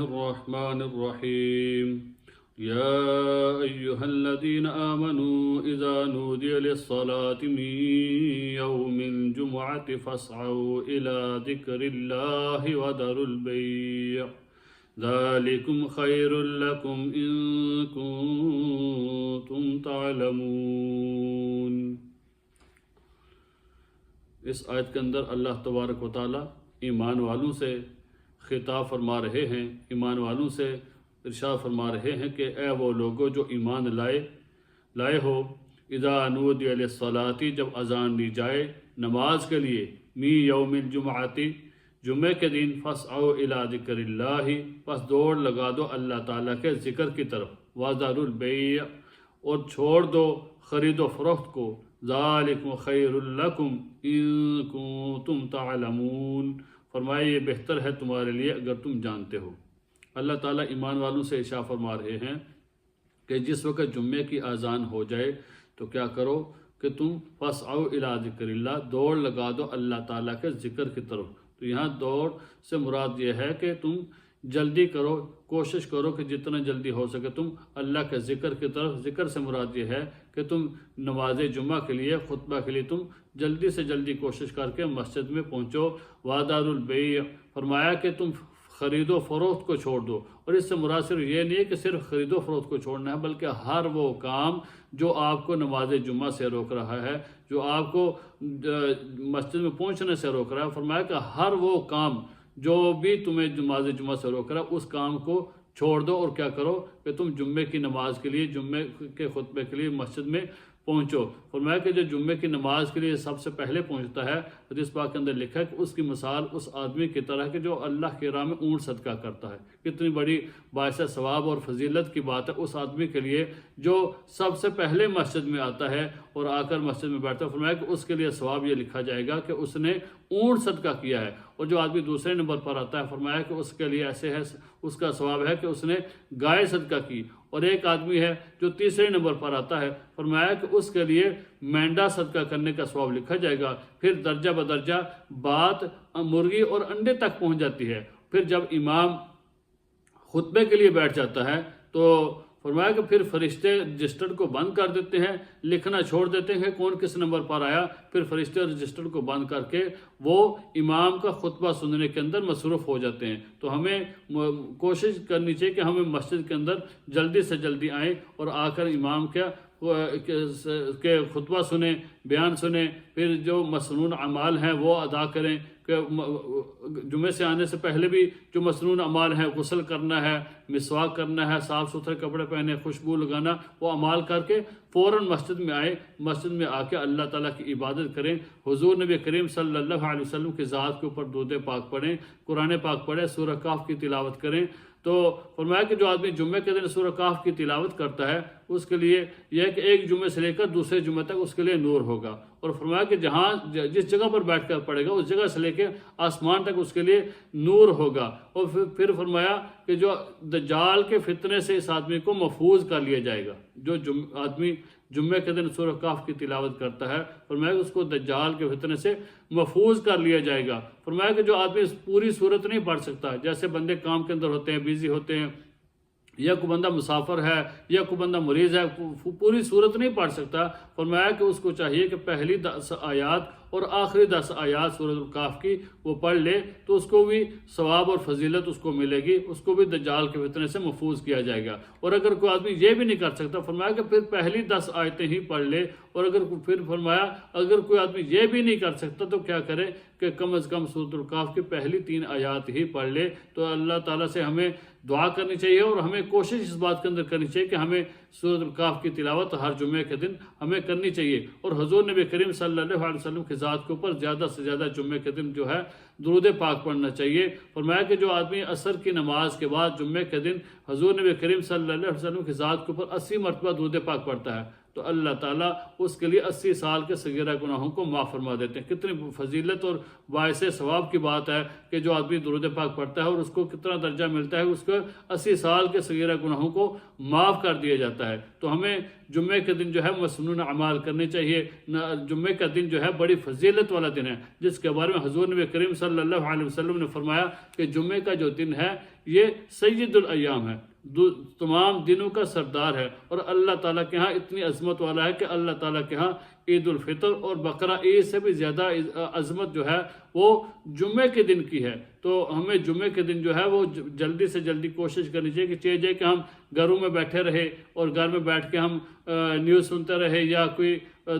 الرحمن الرحيم يا أيها الذين آمنوا إذا نودي للصلاة من يوم الجمعة فاسعوا إلى ذكر الله وذروا البيع ذلكم خير لكم إن كنتم تعلمون۔ اس آیت کے اندر اللہ تبارک و تعالیٰ ایمان والوں سے خطاب فرما رہے ہیں، ایمان والوں سے ارشاد فرما رہے ہیں کہ اے وہ لوگوں جو ایمان لائے ہو، اذا نودی للصلاۃ، جب اذان دی جائے نماز کے لیے، می یوم الجمعۃ، جمعے کے دن، فاسعوا الی ذکر اللہ، پس دوڑ لگا دو اللہ تعالیٰ کے ذکر کی طرف، وذروا البیع، اور چھوڑ دو خرید و فروخت کو، ذالکم خیر لکم ان کنتم تعلمون، فرمایا یہ بہتر ہے تمہارے لیے اگر تم جانتے ہو۔ اللہ تعالیٰ ایمان والوں سے ارشاد فرما رہے ہیں کہ جس وقت جمعے کی اذان ہو جائے تو کیا کرو کہ تم فاسعوا الی ذکر اللہ، دوڑ لگا دو اللہ تعالیٰ کے ذکر کی طرف۔ تو یہاں دوڑ سے مراد یہ ہے کہ تم جلدی کرو، کوشش کرو کہ جتنا جلدی ہو سکے تم اللہ کے ذکر کی طرف۔ ذکر سے مراد یہ ہے کہ تم نماز جمعہ کے لیے، خطبہ کے لیے تم جلدی سے جلدی کوشش کر کے مسجد میں پہنچو۔ وذروا البیع، فرمایا کہ تم خرید و فروخت کو چھوڑ دو، اور اس سے مراد صرف یہ نہیں ہے کہ صرف خرید و فروخت کو چھوڑنا ہے، بلکہ ہر وہ کام جو آپ کو نماز جمعہ سے روک رہا ہے، جو آپ کو مسجد میں پہنچنے سے روک رہا ہے، فرمایا کہ ہر وہ کام جو بھی تمہیں نماز جمعہ سے روک رہا ہے اس کام کو چھوڑ دو، اور کیا کرو کہ تم جمعے کی نماز کے لیے، جمعے کے خطبے کے لیے مسجد میں پہنچو۔ فرمایا کہ جو جمعے کی نماز کے لیے سب سے پہلے پہنچتا ہے، حدیث پاک کے اندر لکھا ہے کہ اس کی مثال اس آدمی کی طرح کہ جو اللہ کی راہ میں اونٹ صدقہ کرتا ہے۔ کتنی بڑی باعث ثواب اور فضیلت کی بات ہے اس آدمی کے لیے جو سب سے پہلے مسجد میں آتا ہے اور آ کر مسجد میں بیٹھتا ہے۔ فرمایا کہ اس کے لیے ثواب یہ لکھا جائے گا کہ اس نے اونٹ صدقہ کیا ہے، اور جو آدمی دوسرے نمبر پر آتا ہے فرمایا کہ اس کے لیے ایسے ہے، اس کا ثواب ہے کہ اس نے گائے صدقہ کی، اور ایک آدمی ہے جو تیسرے نمبر پر آتا ہے، فرمایا کہ اس کے لیے مینڈا صدقہ کرنے کا ثواب لکھا جائے گا۔ پھر درجہ بدرجہ بات مرغی اور انڈے تک پہنچ جاتی ہے۔ پھر جب امام خطبے کے لیے بیٹھ جاتا ہے تو فرمایا کہ پھر فرشتے رجسٹر کو بند کر دیتے ہیں، لکھنا چھوڑ دیتے ہیں کون کس نمبر پر آیا، پھر فرشتے رجسٹر کو بند کر کے وہ امام کا خطبہ سننے کے اندر مصروف ہو جاتے ہیں۔ تو ہمیں کوشش کرنی چاہیے کہ ہمیں مسجد کے اندر جلدی سے جلدی آئیں اور آ کر امام کے خطبہ سنیں، بیان سنیں، پھر جو مسنون اعمال ہیں وہ ادا کریں، کہ جمعے سے آنے سے پہلے بھی جو مسنون اعمال ہیں، غسل کرنا ہے، مسواک کرنا ہے، صاف ستھرے کپڑے پہنے، خوشبو لگانا، وہ اعمال کر کے فوراً مسجد میں آئیں، مسجد میں آ کے اللہ تعالیٰ کی عبادت کریں، حضور نبی کریم صلی اللہ علیہ وسلم کی ذات کے اوپر درود پاک پڑھیں، قرآن پاک پڑھیں، سورہ کہف کی تلاوت کریں۔ تو فرمایا کہ جو آدمی جمعے کے دن سورہ کہف کی تلاوت کرتا ہے اس کے لیے یہ ہے کہ ایک جمعے سے لے کر دوسرے جمعے تک اس کے لیے نور ہوگا، اور فرمایا کہ جس جگہ پر بیٹھ کر پڑھے گا اس جگہ سے لے کے آسمان تک اس کے لیے نور ہوگا۔ اور پھر فرمایا کہ جو دجال کے فتنے سے اس آدمی کو محفوظ کر لیا جائے گا۔ جو آدمی جمعے کے دن سورہ کہف کی تلاوت کرتا ہے فرمایا کہ اس کو دجال کے فتنے سے محفوظ کر لیا جائے گا۔ فرمایا کہ جو آدمی پوری صورت نہیں پڑھ سکتا، جیسے بندے کام کے اندر ہوتے ہیں، بیزی ہوتے ہیں، یا کوئی بندہ مسافر ہے یا کوئی بندہ مریض ہے، پوری صورت نہیں پڑھ سکتا، فرمایا کہ اس کو چاہیے کہ پہلی 10 آیات اور آخری 10 آیات سورۃ الکہف کی وہ پڑھ لے، تو اس کو بھی ثواب اور فضیلت اس کو ملے گی، اس کو بھی دجال کے فتنے سے محفوظ کیا جائے گا۔ اور اگر کوئی آدمی یہ بھی نہیں کر سکتا فرمایا کہ پھر پہلی 10 آیتیں ہی پڑھ لے، اور پھر فرمایا اگر کوئی آدمی یہ بھی نہیں کر سکتا تو کیا کرے کہ کم از کم سورۃ الکہف کی پہلی 3 آیات ہی پڑھ لے۔ تو اللہ تعالیٰ سے ہمیں دعا کرنی چاہیے اور ہمیں کوشش اس بات کے اندر کرنی چاہیے کہ ہمیں سورۃ الکہف کی تلاوت ہر جمعے کے دن ہمیں کرنی چاہیے، اور حضور نبی کریم صلی اللہ علیہ وسلم کی ذات کے اوپر زیادہ سے زیادہ جمعے کے دن جو ہے درود پاک پڑھنا چاہیے۔ فرمایا کہ جو آدمی عصر کی نماز کے بعد جمعے کے دن حضور نبی کریم صلی اللہ علیہ وسلم کی ذات کے اوپر 80 مرتبہ درود پاک پڑھتا ہے تو تو اللہ تعالیٰ اس کے لیے 80 سال کے صغیرہ گناہوں کو معاف فرما دیتے ہیں۔ کتنی فضیلت اور باعث ثواب کی بات ہے کہ جو آدمی درود پاک پڑھتا ہے اور اس کو کتنا درجہ ملتا ہے، اس کو 80 سال کے صغیرہ گناہوں کو معاف کر دیا جاتا ہے۔ تو ہمیں جمعے کے دن جو ہے مسنون اعمال کرنے چاہیے۔ جمعے کا دن جو ہے بڑی فضیلت والا دن ہے، جس کے بارے میں حضور نبی کریم صلی اللہ علیہ وسلم نے فرمایا کہ جمعے کا جو دن ہے یہ سید الایام ہے، تمام دنوں کا سردار ہے، اور اللہ تعالیٰ کے ہاں اتنی عظمت والا ہے کہ اللہ تعالیٰ کے ہاں عید الفطر اور بقرہ عید سے بھی زیادہ عظمت جو ہے وہ جمعے کے دن کی ہے۔ تو ہمیں جمعے کے دن جو ہے وہ جلدی سے جلدی کوشش کرنی چاہیے کہ چاہے کہ ہم گھروں میں بیٹھے رہے اور گھر میں بیٹھ کے ہم نیوز سنتے رہے یا کوئی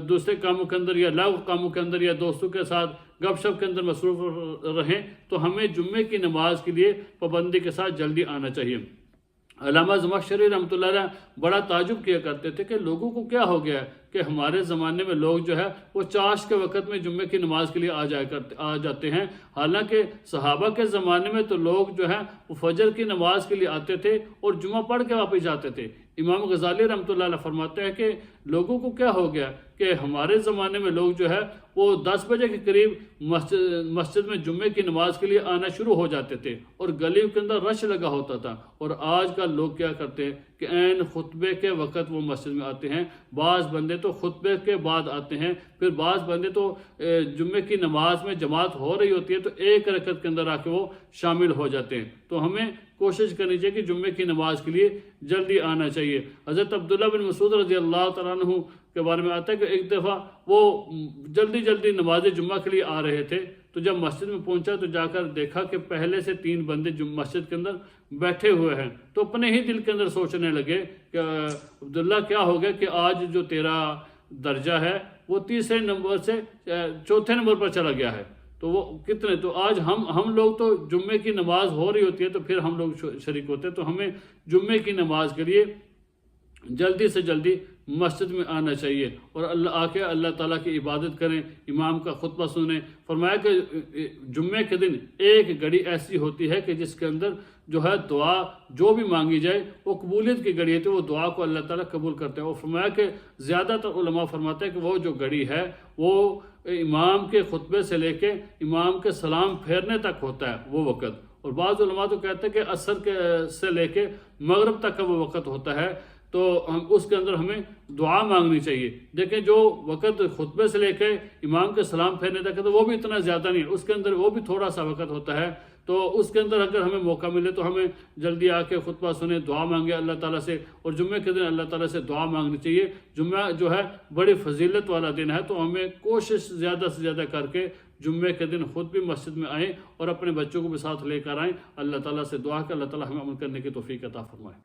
دوسرے کاموں کے اندر یا لاغو کاموں کے اندر یا دوستوں کے ساتھ گپ شپ کے اندر مصروف رہیں، تو ہمیں جمعے کی نماز کے لیے پابندی کے ساتھ جلدی آنا چاہیے۔ علامہ زمخشری رحمۃ اللہ علیہ بڑا تعجب کیا کرتے تھے کہ لوگوں کو کیا ہو گیا ہے کہ ہمارے زمانے میں لوگ جو ہے وہ چاش کے وقت میں جمعے کی نماز کے لیے آ جاتے ہیں، حالانکہ صحابہ کے زمانے میں تو لوگ جو ہے وہ فجر کی نماز کے لیے آتے تھے اور جمعہ پڑھ کے واپس جاتے تھے۔ امام غزالی رحمۃ اللہ علیہ فرماتے ہیں کہ لوگوں کو کیا ہو گیا کہ ہمارے زمانے میں لوگ جو ہے وہ 10 بجے کے قریب مسجد میں جمعے کی نماز کے لیے آنا شروع ہو جاتے تھے اور گلیوں کے اندر رش لگا ہوتا تھا، اور آج کل لوگ کیا کرتے ہیں کہ عین خطبے کے وقت وہ مسجد میں آتے ہیں۔ بعض بندے تو خطبے کے بعد آتے ہیں، پھر بعض بندے تو جمعے کی نماز میں جماعت ہو رہی ہوتی ہے تو ایک رکعت کے اندر آ کے وہ شامل ہو جاتے ہیں۔ تو ہمیں کوشش کرنی چاہیے کہ جمعے کی نماز کے لیے جلدی آنا چاہیے۔ حضرت عبداللہ بن مسعود رضی اللہ تعالیٰ عنہ کے بارے میں آتا ہے کہ ایک دفعہ وہ جلدی جلدی نماز جمعہ کے لیے آ رہے تھے، تو جب مسجد میں پہنچا تو جا کر دیکھا کہ پہلے سے 3 بندے مسجد کے اندر بیٹھے ہوئے ہیں، تو اپنے ہی دل کے اندر سوچنے لگے کہ عبداللہ کیا ہو گیا کہ آج جو تیرا درجہ ہے وہ 3رے نمبر سے 4تھے نمبر پر چلا گیا ہے۔ تو وہ کتنے، تو آج ہم لوگ تو جمعے کی نماز ہو رہی ہوتی ہے تو پھر ہم لوگ شریک ہوتے ہیں۔ تو ہمیں جمعے کی نماز کے لیے جلدی سے جلدی مسجد میں آنا چاہیے اور اللہ تعالیٰ کی عبادت کریں، امام کا خطبہ سنیں۔ فرمایا کہ جمعے کے دن ایک گھڑی ایسی ہوتی ہے کہ جس کے اندر جو ہے دعا جو بھی مانگی جائے وہ قبولیت کی گھڑی ہے، تو وہ دعا کو اللہ تعالیٰ قبول کرتے ہیں۔ اور فرمایا کہ زیادہ تر علماء فرماتے ہیں کہ وہ جو گھڑی ہے وہ امام کے خطبے سے لے کے امام کے سلام پھیرنے تک ہوتا ہے وہ وقت، اور بعض علماء تو کہتے ہیں کہ عصر سے لے کے مغرب تک کا وہ وقت ہوتا ہے، تو اس کے اندر ہمیں دعا مانگنی چاہیے۔ دیکھیں جو وقت خطبے سے لے کے امام کے سلام پھیرنے تک ہے تو وہ بھی اتنا زیادہ نہیں ہے، اس کے اندر وہ بھی تھوڑا سا وقت ہوتا ہے، تو اس کے اندر اگر ہمیں موقع ملے تو ہمیں جلدی آ کے خطبہ سنیں، دعا مانگے اللہ تعالیٰ سے، اور جمعے کے دن اللہ تعالیٰ سے دعا مانگنی چاہیے۔ جمعہ جو ہے بڑی فضیلت والا دن ہے، تو ہمیں کوشش زیادہ سے زیادہ کر کے جمعے کے دن خود بھی مسجد میں آئیں اور اپنے بچوں کو بھی ساتھ لے کر آئیں۔ اللہ تعالیٰ سے دعا کہ اللہ تعالیٰ ہمیں عمل کرنے کی توفیق عطا فرمائے۔